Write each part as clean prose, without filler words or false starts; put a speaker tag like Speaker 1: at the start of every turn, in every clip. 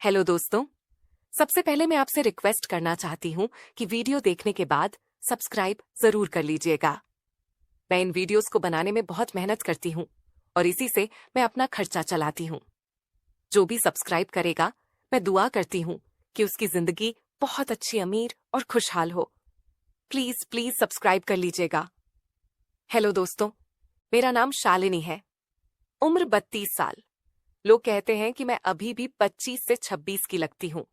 Speaker 1: Hello दोस्तों। सबसे पहले मैं आपसे रिक्वेस्ट करना चाहती हूँ कि वीडियो देखने के बाद सब्सक्राइब जरूर कर लीजिएगा। मैं इन वीडियोस को बनाने में बहुत मेहनत करती हूँ और इसी से मैं अपना खर्चा चलाती हूँ। जो भी सब्सक्राइब करेगा, मैं दुआ करती हूँ कि उसकी जिंदगी बहुत अच्छी, अमीर और खुशहाल हो। प्लीज प्लीज सब्सक्राइब कर लीजिएगा। हेलो दोस्तों, मेरा नाम शालिनी है। उम्र 32 साल। लोग कहते हैं कि मैं अभी भी 25 से 26 की लगती हूँ।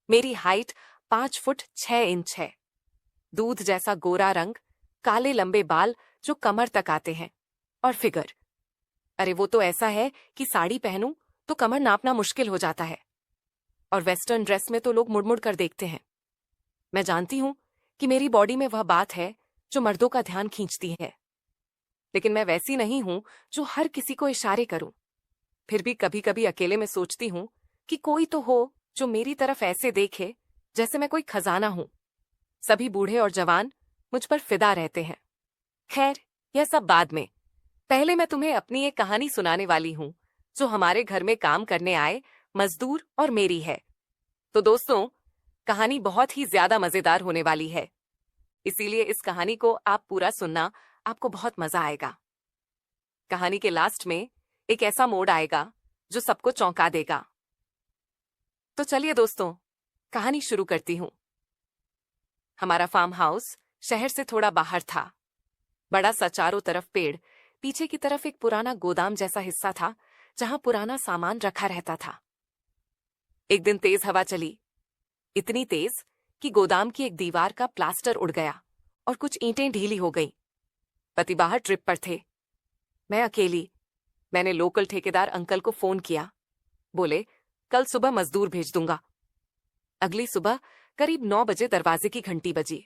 Speaker 1: मेरी हाइट 5 फुट 6 इंच है। दूध जैसा गोरा रंग, काले लंबे बाल जो कमर तक आते हैं, और फिगर, अरे वो तो ऐसा है कि साड़ी पहनूं तो कमर नापना मुश्किल हो जाता है। और वेस्टर्न ड्रेस में तो लोग मुड़ मुड़ कर देखते हैं। मैं जानती हूं कि मेरी बॉडी में वह बात है जो मर्दों का ध्यान खींचती है, लेकिन मैं वैसी नहीं हूं जो हर किसी को इशारे करूं। फिर भी कभी कभी अकेले में सोचती हूं कि कोई तो हो जो मेरी तरफ ऐसे देखे जैसे मैं कोई खजाना हूं। सभी बूढ़े और जवान मुझ पर फिदा रहते हैं। खैर, यह सब बाद में। पहले मैं तुम्हें अपनी एक कहानी सुनाने वाली हूं जो हमारे घर में काम करने आए मजदूर और मेरी है। तो दोस्तों, कहानी बहुत ही ज्यादा मजेदार होने वाली है, इसीलिए इस कहानी को आप पूरा सुनना, आपको बहुत मजा आएगा। कहानी के लास्ट में एक ऐसा मोड़ आएगा जो सबको चौंका देगा। तो चलिए दोस्तों, कहानी शुरू करती हूं। हमारा फार्म हाउस शहर से थोड़ा बाहर था। बड़ा सा चारों तरफ पेड़, पीछे की तरफ एक पुराना गोदाम जैसा हिस्सा था जहां पुराना सामान रखा रहता था। एक दिन तेज हवा चली, इतनी तेज कि गोदाम की एक दीवार का प्लास्टर उड़ गया और कुछ ईंटें ढीली हो गईं। पति बाहर ट्रिप पर थे, मैं अकेली। मैंने लोकल ठेकेदार अंकल को फोन किया। बोले कल सुबह मजदूर भेज दूंगा। अगली सुबह करीब 9 बजे दरवाजे की घंटी बजी।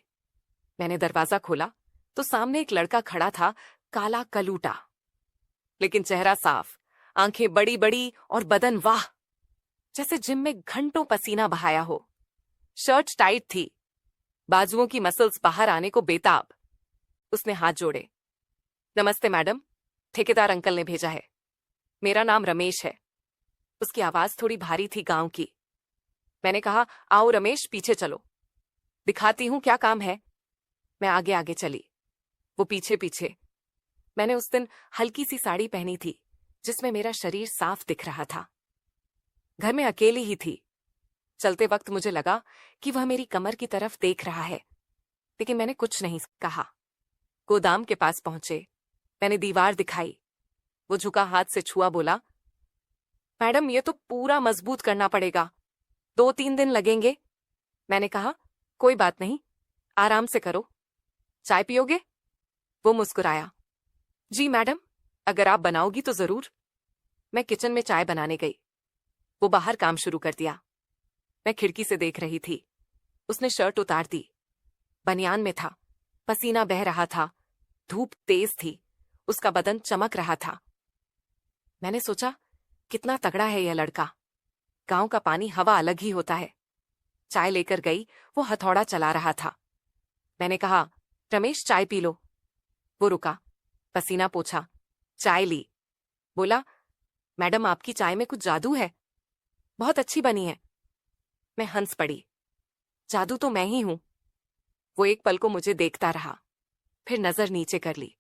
Speaker 1: मैंने दरवाजा खोला तो सामने एक लड़का खड़ा था, काला कलूटा, लेकिन चेहरा साफ, आंखें बड़ी बड़ी और बदन वाह, जैसे जिम में घंटों पसीना बहाया हो। शर्ट टाइट थी, बाजुओं की मसल्स बाहर आने को बेताब। उसने हाथ जोड़े। नमस्ते मैडम, ठेकेदार अंकल ने भेजा है। मेरा नाम रमेश है। उसकी आवाज थोड़ी भारी थी, गांव की। मैंने कहा, आओ रमेश, पीछे चलो, दिखाती हूं क्या काम है। मैं आगे आगे चली, वो पीछे पीछे। मैंने उस दिन हल्की सी साड़ी पहनी थी जिसमें मेरा शरीर साफ दिख रहा था। घर में अकेली ही थी। चलते वक्त मुझे लगा कि वह मेरी कमर की तरफ देख रहा है, लेकिन मैंने कुछ नहीं कहा। गोदाम के पास पहुंचे, मैंने दीवार दिखाई। वो झुका, हाथ से छुआ, बोला, मैडम ये तो पूरा मजबूत करना पड़ेगा, 2-3 दिन लगेंगे। मैंने कहा, कोई बात नहीं, आराम से करो। चाय पियोगे? वो मुस्कुराया। जी मैडम, अगर आप बनाओगी तो जरूर। मैं किचन में चाय बनाने गई। वो बाहर काम शुरू कर दिया। मैं खिड़की से देख रही थी। उसने शर्ट उतार दी, बनियान में था, पसीना बह रहा था, धूप तेज थी, उसका बदन चमक रहा था। मैंने सोचा, कितना तगड़ा है यह लड़का। गांव का पानी हवा अलग ही होता है। चाय लेकर गई, वो हथौड़ा चला रहा था। मैंने कहा, रमेश चाय पी लो। वो रुका, पसीना पोंछा, चाय ली। बोला, मैडम आपकी चाय में कुछ जादू है, बहुत अच्छी बनी है। मैं हंस पड़ी। जादू तो मैं ही हूं। वो एक पल को मुझे देखता रहा, फिर नजर नीचे कर ली।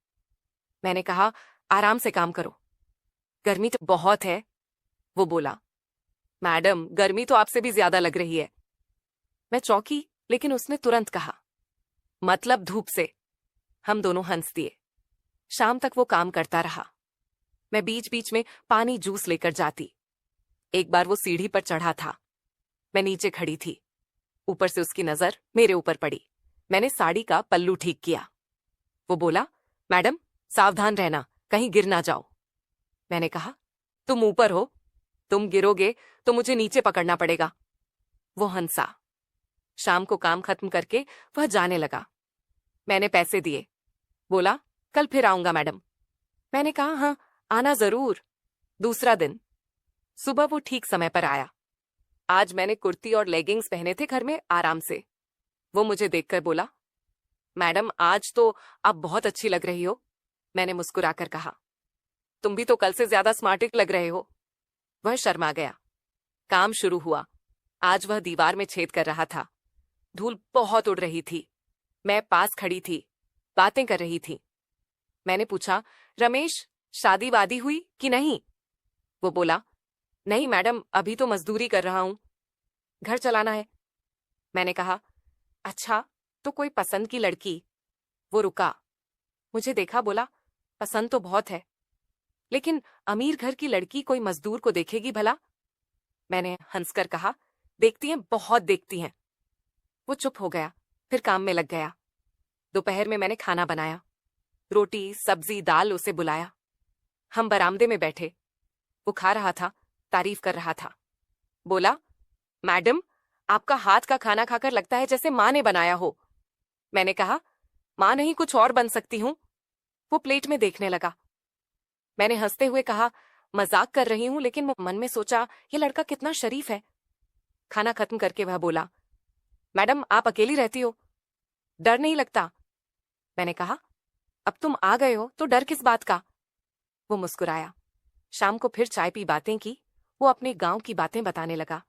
Speaker 1: मैंने कहा, आराम से काम करो, गर्मी तो बहुत है। वो बोला, मैडम गर्मी तो आपसे भी ज्यादा लग रही है। मैं चौंकी, लेकिन उसने तुरंत कहा, मतलब धूप से। हम दोनों हंस दिए। शाम तक वो काम करता रहा। मैं बीच बीच में पानी जूस लेकर जाती। एक बार वो सीढ़ी पर चढ़ा था, मैं नीचे खड़ी थी। ऊपर से उसकी नजर मेरे ऊपर पड़ी। मैंने साड़ी का पल्लू ठीक किया। वो बोला, मैडम सावधान रहना, कहीं गिर ना जाओ। मैंने कहा, तुम ऊपर हो, तुम गिरोगे तो मुझे नीचे पकड़ना पड़ेगा। वो हंसा। शाम को काम खत्म करके वह जाने लगा। मैंने पैसे दिए। बोला, कल फिर आऊंगा मैडम। मैंने कहा, हाँ आना जरूर। दूसरा दिन सुबह वो ठीक समय पर आया। आज मैंने कुर्ती और लेगिंग्स पहने थे घर में, आराम से। वो मुझे देखकर बोला, मैडम आज तो आप बहुत अच्छी लग रही हो। मैंने मुस्कुराकर कहा, तुम भी तो कल से ज्यादा स्मार्ट लग रहे हो। वह शर्मा गया। काम शुरू हुआ। आज वह दीवार में छेद कर रहा था। धूल बहुत उड़ रही थी। मैं पास खड़ी थी, बातें कर रही थी। मैंने पूछा, रमेश, शादी वादी हुई कि नहीं? वो बोला, नहीं मैडम, अभी तो मजदूरी कर रहा हूं, घर चलाना है। मैंने कहा, अच्छा, तो कोई पसंद की लड़की? वो रुका, मुझे देखा, बोला, पसंद तो बहुत है, लेकिन अमीर घर की लड़की कोई मजदूर को देखेगी भला? मैंने हंसकर कहा, देखती हैं, बहुत देखती हैं। वो चुप हो गया, फिर काम में लग गया। दोपहर में मैंने खाना बनाया, रोटी सब्जी दाल उसे बुलाया। हम बरामदे में बैठे। वो खा रहा था, तारीफ कर रहा था। बोला, मैडम, आपका हाथ का खाना खाकर लगता है जैसे माँ ने बनाया हो। मैंने कहा, माँ नहीं, कुछ और बन सकती हूं। वो प्लेट में देखने लगा। मैंने हंसते हुए कहा, मजाक कर रही हूं, लेकिन मन में सोचा, ये लड़का कितना शरीफ है। खाना खत्म करके वह बोला, मैडम, आप अकेली रहती हो, डर नहीं लगता? मैंने कहा, अब तुम आ गए हो तो डर किस बात का? वो मुस्कुराया। शाम को फिर चाय पी, बातें की। वो अपने गांव की बातें बताने लगा,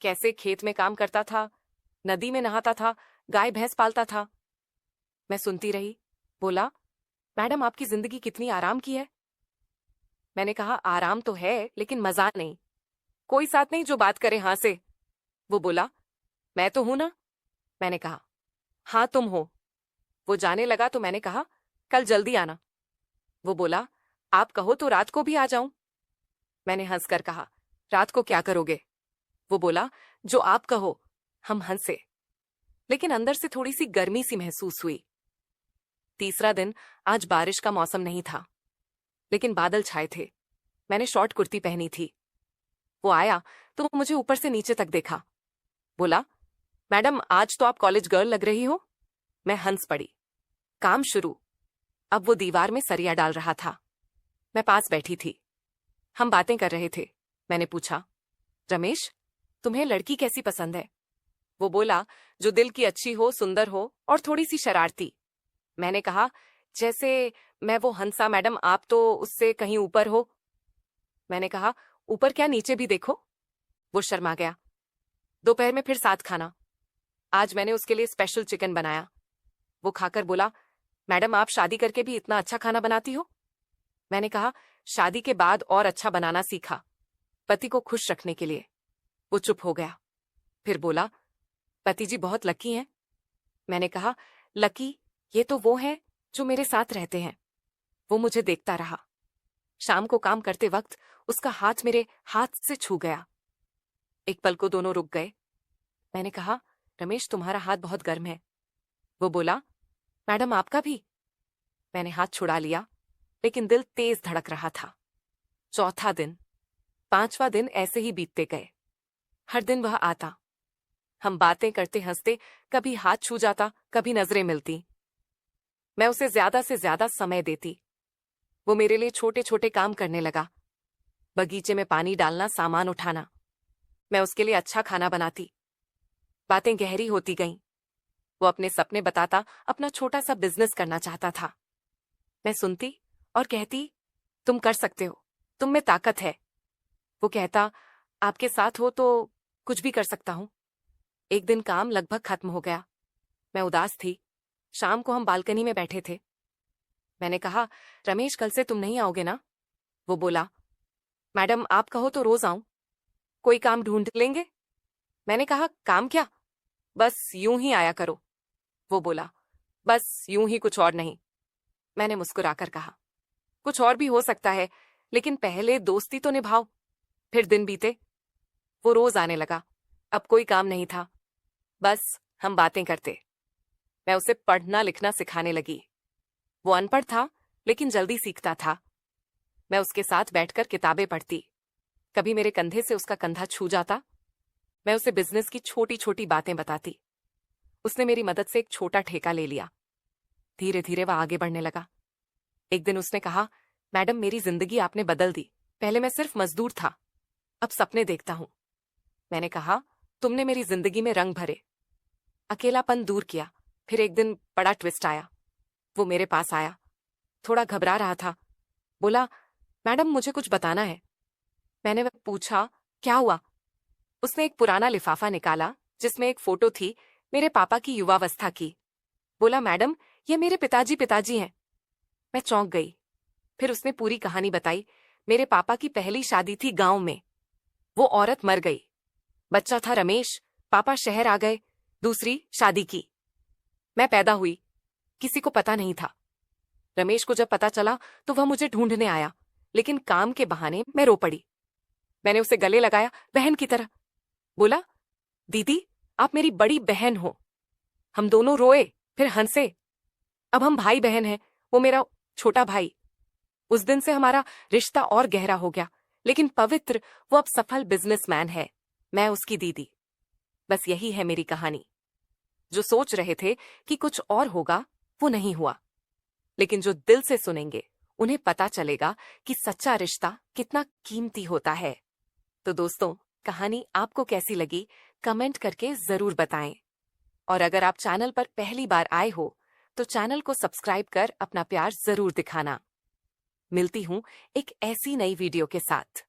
Speaker 1: कैसे खेत में काम करता था, नदी में नहाता था, गाय भैंस पालता था। मैं सुनती रही। बोला, मैडम, आपकी जिंदगी कितनी आराम की है। मैंने कहा, आराम तो है, लेकिन मजा नहीं। कोई साथ नहीं जो बात करे हाँ से। वो बोला, मैं तो हूं ना। मैंने कहा, हाँ तुम हो। वो जाने लगा तो मैंने कहा, कल जल्दी आना। वो बोला, आप कहो तो रात को भी आ जाऊं। मैंने हंसकर कहा, रात को क्या करोगे? वो बोला, जो आप कहो। हम हंसे, लेकिन अंदर से थोड़ी सी गर्मी सी महसूस हुई। तीसरा दिन। आज बारिश का मौसम नहीं था, लेकिन बादल छाए थे। मैंने शॉर्ट कुर्ती पहनी थी। वो आया तो मुझे ऊपर से नीचे तक देखा। बोला, मैडम, आज तो आप कॉलेज गर्ल लग रही हो। मैं हंस पड़ी। काम शुरू। अब वो दीवार में सरिया डाल रहा था। मैं पास बैठी थी। हम बातें कर रहे थे। मैंने पूछा, रमेश, तुम्हें लड़की कैसी पसंद है? वो बोला, जो दिल की अच्छी हो, सुंदर हो और थोड़ी सी शरारती। मैंने कहा, जैसे मैं वो हंसा मैडम, आप तो उससे कहीं ऊपर हो। मैंने कहा, ऊपर क्या, नीचे भी देखो। वो शर्मा गया। दोपहर में फिर साथ खाना। आज मैंने उसके लिए स्पेशल चिकन बनाया। वो खाकर बोला, मैडम, आप शादी करके भी इतना अच्छा खाना बनाती हो। मैंने कहा, शादी के बाद और अच्छा बनाना सीखा, पति को खुश रखने के लिए। वो चुप हो गया, फिर बोला, पति जी बहुत लकी हैं। मैंने कहा, लकी, ये तो वो हैं जो मेरे साथ रहते हैं। वो मुझे देखता रहा। शाम को काम करते वक्त उसका हाथ मेरे हाथ से छू गया। एक पल को दोनों रुक गए। मैंने कहा, रमेश, तुम्हारा हाथ बहुत गर्म है। वो बोला, मैडम, आपका भी। मैंने हाथ छुड़ा लिया, लेकिन दिल तेज धड़क रहा था। चौथा दिन। पांचवा दिन ऐसे ही बीतते गए। हर दिन वह आता। हम बातें करते हंसते, कभी हाथ छू जाता, कभी नजरें मिलती। मैं उसे ज्यादा से ज्यादा समय देती। वो मेरे लिए छोटे छोटे काम करने लगा। बगीचे में पानी डालना, सामान उठाना। मैं उसके लिए अच्छा खाना बनाती। बातें गहरी होती गईं। वो अपने सपने बताता, अपना छोटा सा बिजनेस करना चाहता था। मैं सुनती और कहती, तुम कर सकते हो, तुम में ताकत है। वो कहता, आपके साथ हो तो कुछ भी कर सकता हूं। एक दिन काम लगभग खत्म हो गया। मैं उदास थी। शाम को हम बालकनी में बैठे थे। मैंने कहा, रमेश, कल से तुम नहीं आओगे ना? वो बोला, मैडम, आप कहो तो रोज आऊं। कोई काम ढूंढ लेंगे। मैंने कहा, काम क्या? बस यूं ही आया करो। वो बोला, बस यूं ही, कुछ और नहीं। मैंने मुस्कुराकर कहा, कुछ और भी हो सकता है, लेकिन पहले दोस्ती तो निभाओ। फिर दिन बीते। वो रोज आने लगा। अब कोई काम नहीं था, बस हम बातें करते। मैं उसे पढ़ना लिखना सिखाने लगी। वो अनपढ़ था, लेकिन जल्दी सीखता था। मैं उसके साथ बैठकर किताबें पढ़ती। कभी मेरे कंधे से उसका कंधा छू जाता। मैं उसे बिजनेस की छोटी छोटी बातें बताती। उसने मेरी मदद से एक छोटा ठेका ले लिया। धीरे धीरे वह आगे बढ़ने लगा। एक दिन उसने कहा, मैडम, मेरी जिंदगी आपने बदल दी। पहले मैं सिर्फ मजदूर था, अब सपने देखता हूं। मैंने कहा, तुमने मेरी जिंदगी में रंग भरे, अकेलापन दूर किया। फिर एक दिन बड़ा ट्विस्ट आया। वो मेरे पास आया, थोड़ा घबरा रहा था। बोला, मैडम, मुझे कुछ बताना है। मैंने पूछा, क्या हुआ? उसने एक पुराना लिफाफा निकाला जिसमें एक फोटो थी मेरे पापा की युवावस्था की। बोला, मैडम, ये मेरे पिताजी हैं। मैं चौंक गई। फिर उसने पूरी कहानी बताई। मेरे पापा की पहली शादी थी गांव में। वो औरत मर गई। बच्चा था रमेश। पापा शहर आ गए। दूसरी शादी की। मैं पैदा हुई। किसी को पता नहीं था। रमेश को जब पता चला तो वह मुझे ढूंढने आया, लेकिन काम के बहाने मैं रो पड़ी। मैंने उसे गले लगाया बहन की तरह। बोला, दीदी, आप मेरी बड़ी बहन हो। हम दोनों रोए, फिर हंसे। अब हम भाई बहन हैं। वो मेरा छोटा भाई। उस दिन से हमारा रिश्ता और गहरा हो गया, लेकिन पवित्र। वो अब सफल बिजनेसमैन है। मैं उसकी दीदी। बस यही है मेरी कहानी। जो सोच रहे थे कि कुछ और होगा, वो नहीं हुआ। लेकिन जो दिल से सुनेंगे, उन्हें पता चलेगा कि सच्चा रिश्ता कितना कीमती होता है। तो दोस्तों, कहानी आपको कैसी लगी, कमेंट करके जरूर बताएं। और अगर आप चैनल पर पहली बार आए हो, तो चैनल को सब्सक्राइब कर अपना प्यार जरूर दिखाना। मिलती हूं एक ऐसी नई वीडियो के साथ।